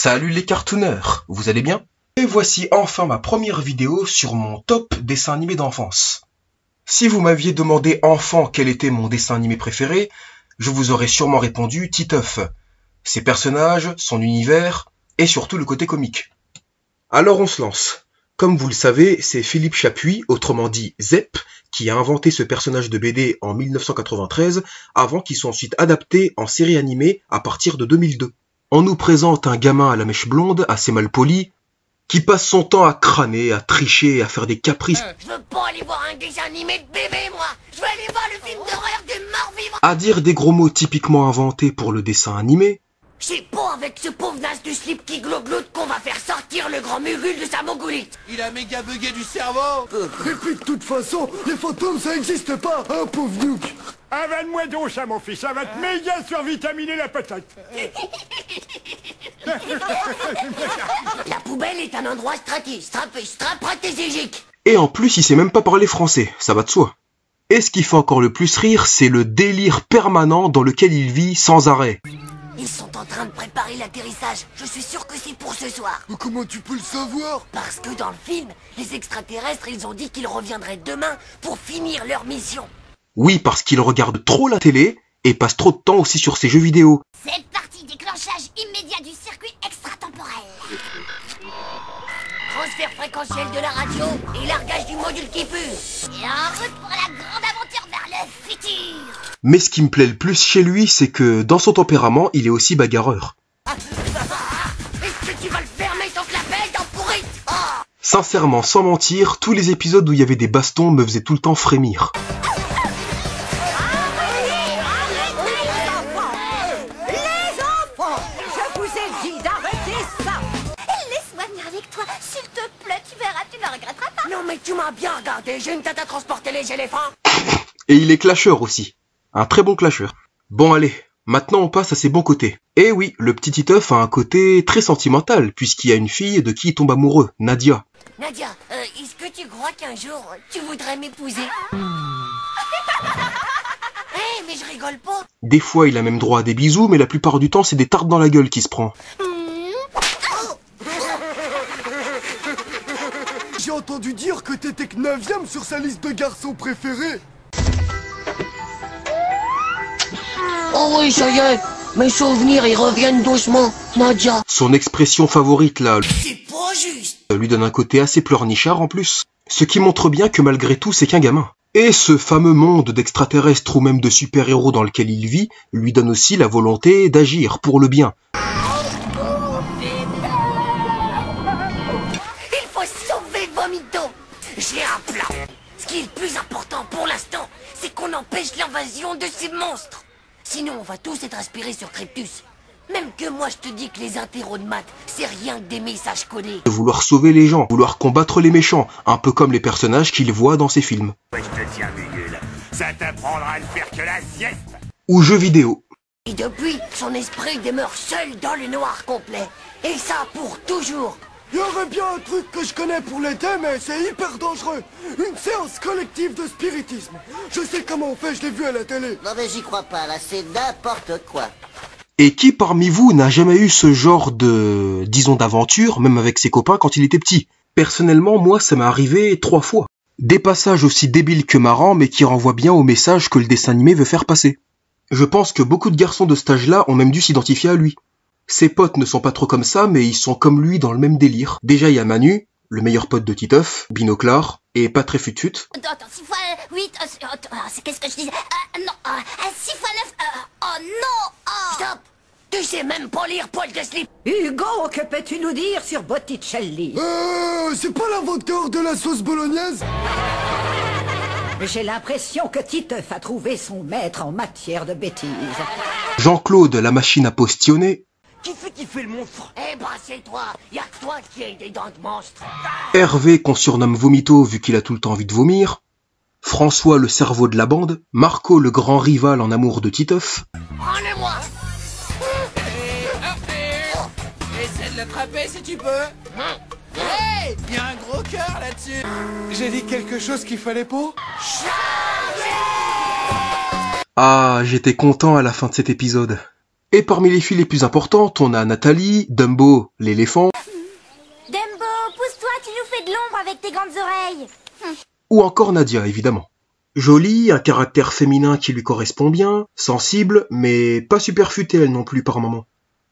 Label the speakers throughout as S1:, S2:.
S1: Salut les cartooneurs, vous allez bien? Et voici enfin ma première vidéo sur mon top dessin animé d'enfance. Si vous m'aviez demandé enfant quel était mon dessin animé préféré, je vous aurais sûrement répondu Titeuf. Ses personnages, son univers et surtout le côté comique. Alors on se lance. Comme vous le savez, c'est Philippe Chapuis, autrement dit Zep, qui a inventé ce personnage de BD en 1993, avant qu'il soit ensuite adapté en série animée à partir de 2002. On nous présente un gamin à la mèche blonde, assez mal poli, qui passe son temps à crâner, à tricher, à faire des caprices.
S2: Je veux pas aller voir un dessin animé de bébé, moi. Je veux aller voir le film d'horreur des morts vivants.
S1: À dire des gros mots typiquement inventés pour le dessin animé.
S2: C'est pas avec ce pauvre nas du slip qui glogloute qu'on va faire sortir le grand Mugul de sa mongolite.
S3: Il a méga bugué du cerveau.
S4: Et puis de toute façon, les fantômes ça existe pas, hein, pauvre Nook.
S5: Avale-moi donc ça, mon fils, ça va te méga survitaminer la patate.
S2: La poubelle est un endroit stratégique.
S1: Et en plus, il sait même pas parler français, ça va de soi. Et ce qui fait encore le plus rire, c'est le délire permanent dans lequel il vit sans arrêt.
S2: Ils sont en train de préparer l'atterrissage. Je suis sûr que c'est pour ce soir.
S4: Mais comment tu peux le savoir?
S2: Parce que dans le film, les extraterrestres, ils ont dit qu'ils reviendraient demain pour finir leur mission.
S1: Oui, parce qu'il regarde trop la télé et passe trop de temps aussi sur ses jeux vidéo.
S6: C'est parti, déclenchage immédiat du circuit extratemporel.
S2: Transfert fréquentiel de la radio et largage du module qui pue.
S6: Et en route pour la grande aventure vers le futur.
S1: Mais ce qui me plaît le plus chez lui, c'est que dans son tempérament, il est aussi bagarreur.
S2: Est-ce que tu vas le fermer ton clapet, ton pourrite?
S1: Sincèrement, sans mentir, tous les épisodes où il y avait des bastons me faisaient tout le temps frémir.
S2: Non mais tu m'as bien regardé, j'ai une tête à transporter les éléphants.
S1: Et il est clasheur aussi. Un très bon clasheur. Bon allez, maintenant on passe à ses bons côtés. Et oui, le petit Titeuf a un côté très sentimental, puisqu'il y a une fille de qui il tombe amoureux, Nadia.
S2: Nadia, est-ce que tu crois qu'un jour, tu voudrais m'épouser? Mais je rigole pas.
S1: Des fois il a même droit à des bisous, mais la plupart du temps c'est des tartes dans la gueule qu'il se prend.
S4: J'ai entendu dire que t'étais que 9ème sur sa liste de garçons préférés.
S2: Oh oui, ça y est, mes souvenirs ils reviennent doucement, Nadia.
S1: Son expression favorite là,
S2: C'est pas juste.
S1: lui donne un côté assez pleurnichard en plus. Ce qui montre bien que malgré tout c'est qu'un gamin. Et ce fameux monde d'extraterrestres ou même de super-héros dans lequel il vit, lui donne aussi la volonté d'agir pour le bien.
S2: Il faut sauver Vomito. J'ai un plan. Ce qui est le plus important pour l'instant, c'est qu'on empêche l'invasion de ces monstres. Sinon, on va tous être aspirés sur Cryptus. Même que moi, je te dis que les interros de maths, c'est rien que des messages codés.
S1: De vouloir sauver les gens, vouloir combattre les méchants, un peu comme les personnages qu'il voit dans ses films.
S5: Ouais, je te tiens, Mugul. Ça t'apprendra à ne faire que la sieste.
S1: Ou jeux vidéo.
S2: Et depuis, son esprit demeure seul dans le noir complet. Et ça pour toujours.
S4: Il y aurait bien un truc que je connais pour l'été, mais c'est hyper dangereux. Une séance collective de spiritisme. Je sais comment on fait, je l'ai vu à la télé.
S7: Non mais j'y crois pas, là c'est n'importe quoi.
S1: Et qui parmi vous n'a jamais eu ce genre de, disons, d'aventure, même avec ses copains quand il était petit? Personnellement, moi, ça m'est arrivé 3 fois. Des passages aussi débiles que marrants, mais qui renvoient bien au message que le dessin animé veut faire passer. Je pense que beaucoup de garçons de cet âge-là ont même dû s'identifier à lui. Ses potes ne sont pas trop comme ça, mais ils sont comme lui dans le même délire. Déjà, il y a Manu, le meilleur pote de Titeuf, Binoclard, et pas très fut-fut.
S6: Attends, 6 fois 8, c'est qu'est-ce que je disais? Non, 6 fois 9, oh non,
S2: Stop. Tu sais même pas lire Paul de Slip.
S8: Hugo, que peux-tu nous dire sur Botticelli?
S4: C'est pas l'inventeur de la sauce bolognaise?
S8: J'ai l'impression que Titeuf a trouvé son maître en matière de bêtises.
S1: Jean-Claude, la machine à postillonner.
S3: Qui fait le monstre?
S2: Eh ben c'est toi. Y'a que toi qui as des dents de monstre.
S1: Hervé, qu'on surnomme Vomito vu qu'il a tout le temps envie de vomir. François, le cerveau de la bande. Marco, le grand rival en amour de Titeuf.
S2: Prends-le-moi.
S3: Essaie de l'attraper si tu peux. Hey, y a un gros cœur là-dessus.
S4: J'ai dit quelque chose qu'il fallait pas?
S1: Ah, j'étais content à la fin de cet épisode. Et parmi les filles les plus importantes, on a Nathalie, Dumbo, l'éléphant,
S6: Dumbo, pousse-toi, tu nous fais de l'ombre avec tes grandes oreilles.
S1: ou encore Nadia, évidemment. Jolie, un caractère féminin qui lui correspond bien, sensible, mais pas super futée elle non plus par moments.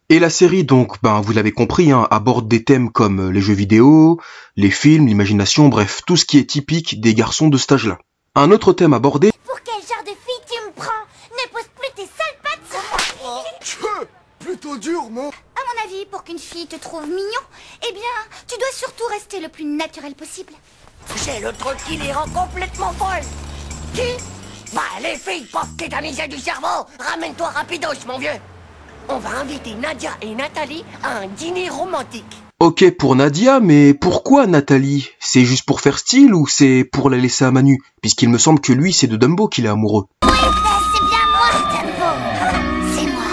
S1: Et la série, donc, vous l'avez compris, aborde des thèmes comme les jeux vidéo, les films, l'imagination, bref, tout ce qui est typique des garçons de cet âge-là. Un autre thème abordé...
S6: Pour quel genre de fille tu me prends? Ne pose plus tes sales pattes sur moi.
S4: Plutôt dur, non?
S6: À mon avis, pour qu'une fille te trouve mignon, eh bien, tu dois surtout rester le plus naturel possible.
S2: J'ai le truc qui les rend complètement folles. Qui? Les filles, pauvre tétanisées du cerveau. Ramène-toi rapidos, mon vieux. On va inviter Nadia et Nathalie à un dîner romantique.
S1: Ok pour Nadia, mais pourquoi Nathalie? C'est juste pour faire style ou c'est pour la laisser à Manu? Puisqu'il me semble que lui, c'est de Dumbo qu'il est amoureux.
S6: Oui, c'est bien moi, Dumbo. C'est moi.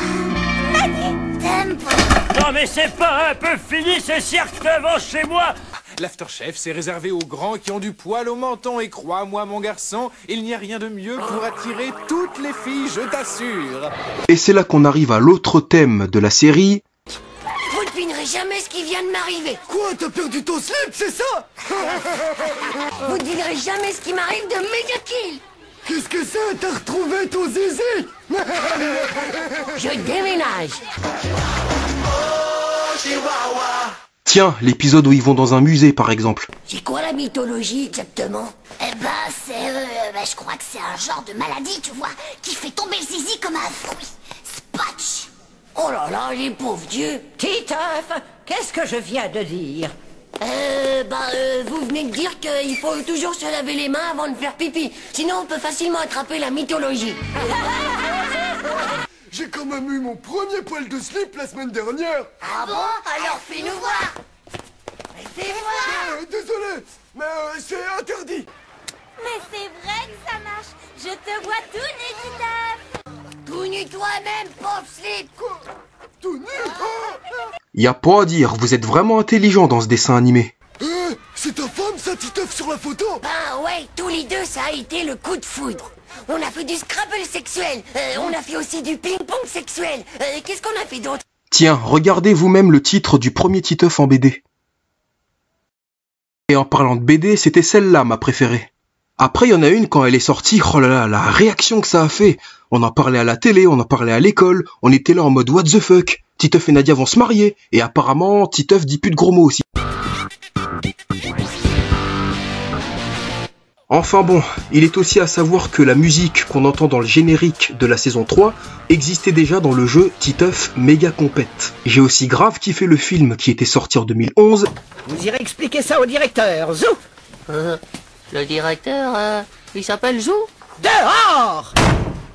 S6: Manu, Dumbo.
S5: Non mais c'est pas un peu fini ce cirque devant chez moi?
S3: L'Afterchef, c'est réservé aux grands qui ont du poil au menton. Et crois-moi, mon garçon, il n'y a rien de mieux pour attirer toutes les filles, je t'assure.
S1: Et c'est là qu'on arrive à l'autre thème de la série.
S2: Vous ne devinerez jamais ce qui vient de m'arriver.
S4: Quoi, t'as perdu ton slip, c'est ça?
S2: Vous ne devinerez jamais ce qui m'arrive de méga kill.
S4: Qu'est-ce que c'est? T'as retrouvé ton zizi?
S2: Je déménage.
S1: Tiens, l'épisode où ils vont dans un musée par exemple.
S2: C'est quoi la mythologie exactement?
S6: Eh ben, je crois que c'est un genre de maladie, tu vois, qui fait tomber le zizi comme un fruit. Spatch.
S2: Oh là là, les pauvres dieux.
S8: Titeuf, qu'est-ce que je viens de dire?
S2: Vous venez de dire qu'il faut toujours se laver les mains avant de faire pipi. Sinon, on peut facilement attraper la mythologie.
S4: J'ai quand même eu mon premier poil de slip la semaine dernière.
S2: Ah bon? Alors fais-nous voir. Fais voir.
S4: Désolé, mais c'est interdit.
S6: Mais c'est vrai que ça marche. Je te vois tout nu, Titeuf.
S2: Tout nu toi-même, pauvre slip.
S4: Quoi? Tout nu?
S1: Y a pas à dire, vous êtes vraiment intelligent dans ce dessin animé.
S4: C'est ta femme, ça, Titeuf, sur la photo?
S2: Ouais, tous les deux, ça a été le coup de foudre. On a fait du Scrabble sexuel, on a fait aussi du ping-pong sexuel. Qu'est-ce qu'on a fait d'autre?
S1: Tiens, regardez vous-même le titre du premier Titeuf en BD. Et en parlant de BD, c'était celle-là ma préférée. Après, il y en a une quand elle est sortie, oh là là, la réaction que ça a fait. On en parlait à la télé, on en parlait à l'école, on était là en mode what the fuck. Titeuf et Nadia vont se marier, et apparemment, Titeuf dit plus de gros mots aussi. Enfin bon, il est aussi à savoir que la musique qu'on entend dans le générique de la saison 3 existait déjà dans le jeu Titeuf Méga Compète. J'ai aussi grave kiffé le film qui était sorti en 2011.
S8: Vous irez expliquer ça au directeur, Zou.
S2: Le directeur, il s'appelle Zou?
S8: Dehors!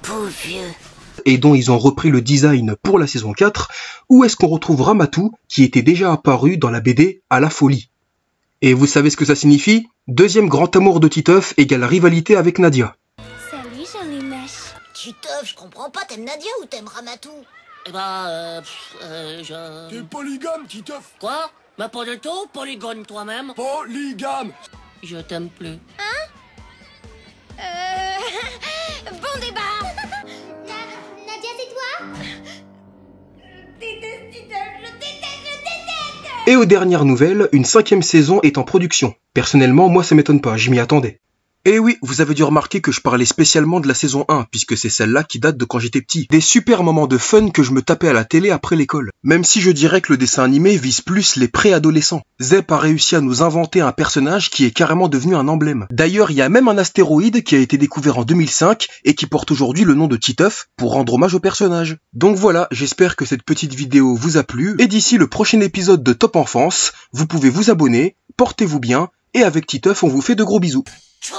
S2: Pauvre vieux.
S1: Et dont ils ont repris le design pour la saison 4, où est-ce qu'on retrouve Ramatou qui était déjà apparu dans la BD à la folie. Et vous savez ce que ça signifie? Deuxième grand amour de Titeuf égale rivalité avec Nadia.
S6: Salut, jolie mèche.
S7: Titeuf, je comprends pas, t'aimes Nadia ou t'aimes Ramatou?
S4: T'es polygame, Titeuf.
S2: Quoi? Mais pas de tout, polygone toi-même.
S4: Polygame.
S2: Je t'aime plus.
S6: Bon débat. Nadia, c'est toi? Je déteste Titeuf, je déteste.
S1: Et aux dernières nouvelles, une 5e saison est en production. Personnellement, moi ça m'étonne pas, je m'y attendais. Et oui, vous avez dû remarquer que je parlais spécialement de la saison 1, puisque c'est celle-là qui date de quand j'étais petit. Des super moments de fun que je me tapais à la télé après l'école. Même si je dirais que le dessin animé vise plus les préadolescents. Zep a réussi à nous inventer un personnage qui est carrément devenu un emblème. D'ailleurs, il y a même un astéroïde qui a été découvert en 2005 et qui porte aujourd'hui le nom de Titeuf pour rendre hommage au personnage. Donc voilà, j'espère que cette petite vidéo vous a plu. Et d'ici le prochain épisode de Top Enfance, vous pouvez vous abonner, portez-vous bien, et avec Titeuf, on vous fait de gros bisous.
S2: Ciao.